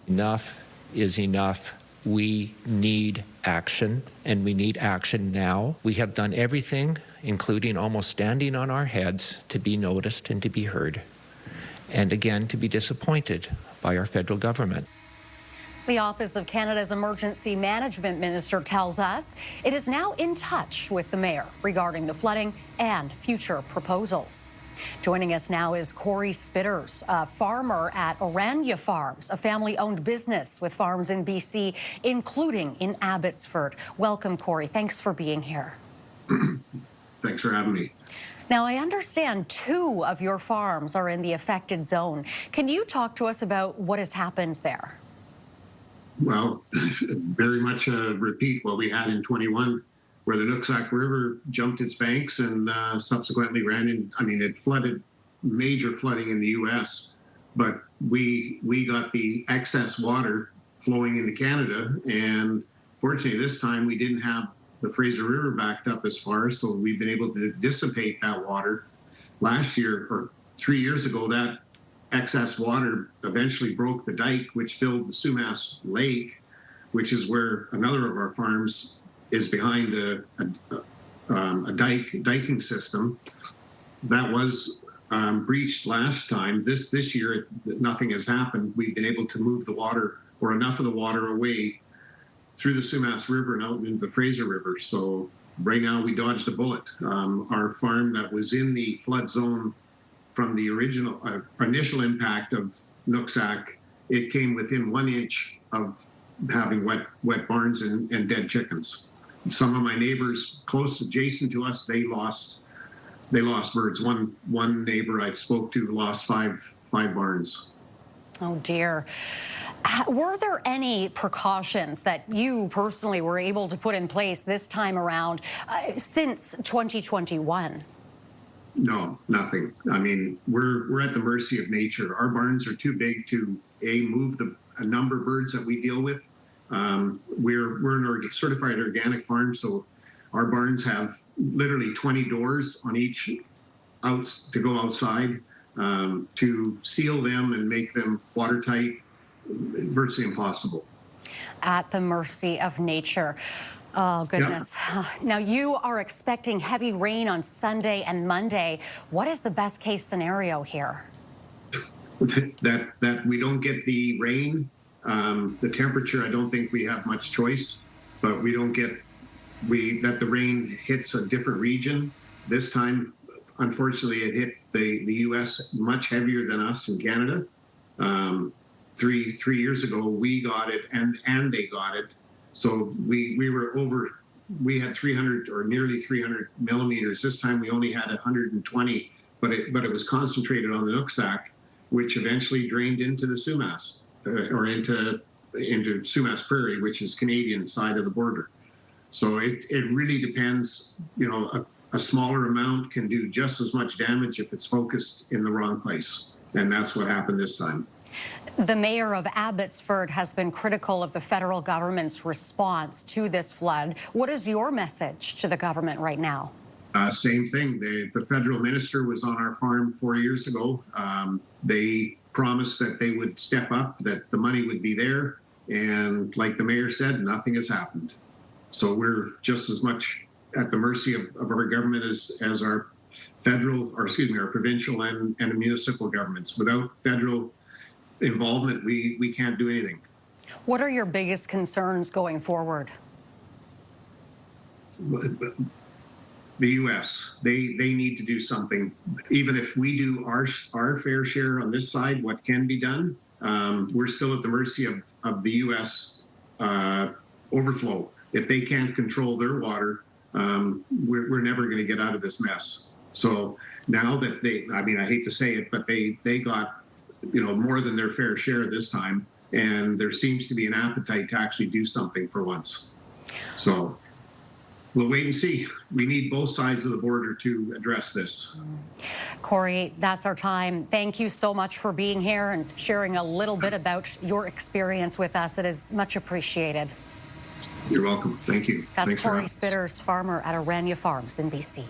Enough is enough. We need action, and we need action now. We have done everything, including almost standing on our heads, to be noticed and to be heard, and again, to be disappointed by our federal government. The Office of Canada's Emergency Management Minister tells us it is now in touch with the mayor regarding the flooding and future proposals. Joining us now is Corry Spitter, a farmer at Orania Farms, a family-owned business with farms in BC, including in Abbotsford. Welcome, Corry. Thanks for being here. Thanks for having me. Now, I understand 2 of your farms are in the affected zone. Can you talk to us about what has happened there? Well, very much a repeat what we had in 21, where the Nooksack River jumped its banks and subsequently ran in. I mean, it flooded, major flooding in the U.S., but we got the excess water flowing into Canada, and fortunately this time we didn't have the Fraser River backed up as far, so we've been able to dissipate that water. Last year, or 3 years ago, that excess water eventually broke the dike, which filled the Sumas Lake, which is where another of our farms is behind a diking system. That was breached last time. This year, nothing has happened. We've been able to move the water, or enough of the water, away through the Sumas River and out into the Fraser River. So right now we dodged a bullet. Our farm that was in the flood zone from the original initial impact of Nooksack, it came within 1 inch of having wet barns and dead chickens. Some of my neighbors close adjacent to us, they lost birds. One neighbor I spoke to lost five barns. Oh dear. Were there any precautions that you personally were able to put in place this time around since 2021? No, nothing. I mean, we're at the mercy of nature. Our barns are too big to move a number of birds that we deal with. We're an certified organic farm, so our barns have literally 20 doors on each to go outside. To seal them and make them watertight, virtually impossible. At the mercy of nature. Oh, goodness. Yeah. Now, you are expecting heavy rain on Sunday and Monday. What is the best case scenario here? That we don't get the rain. The temperature, I don't think we have much choice, but we don't get, that the rain hits a different region. This time, unfortunately, it hit the U.S. much heavier than us in Canada. Three years ago, we got it and they got it. So we had 300 or nearly 300 millimeters. This time we only had 120, but it was concentrated on the Nooksack, which eventually drained into the Sumas, or into Sumas Prairie, which is Canadian side of the border. So it really depends. You know, a smaller amount can do just as much damage if it's focused in the wrong place. And that's what happened this time. The mayor of Abbotsford has been critical of the federal government's response to this flood. What is your message to the government right now? Same thing. The federal minister was on our farm 4 years ago. They promised that they would step up, that the money would be there. And like the mayor said, nothing has happened. So we're just as much at the mercy of our government as our federal, or excuse me, our provincial and municipal governments. Without federal involvement, we can't do anything. What are your biggest concerns going forward? The U.S. They need to do something. Even if we do our fair share on this side, what can be done, we're still at the mercy of the U.S. Overflow. If they can't control their water, we're never going to get out of this mess. So now that I mean, I hate to say it, but they got, you know, more than their fair share this time, and there seems to be an appetite to actually do something for once. So we'll wait and see. We need both sides of the border to address this. Corry, that's our time. Thank you so much for being here and sharing a little bit about your experience with us. It is much appreciated. You're welcome. Thank you. That's Corry Spitter's farmer at Orania Farms in BC.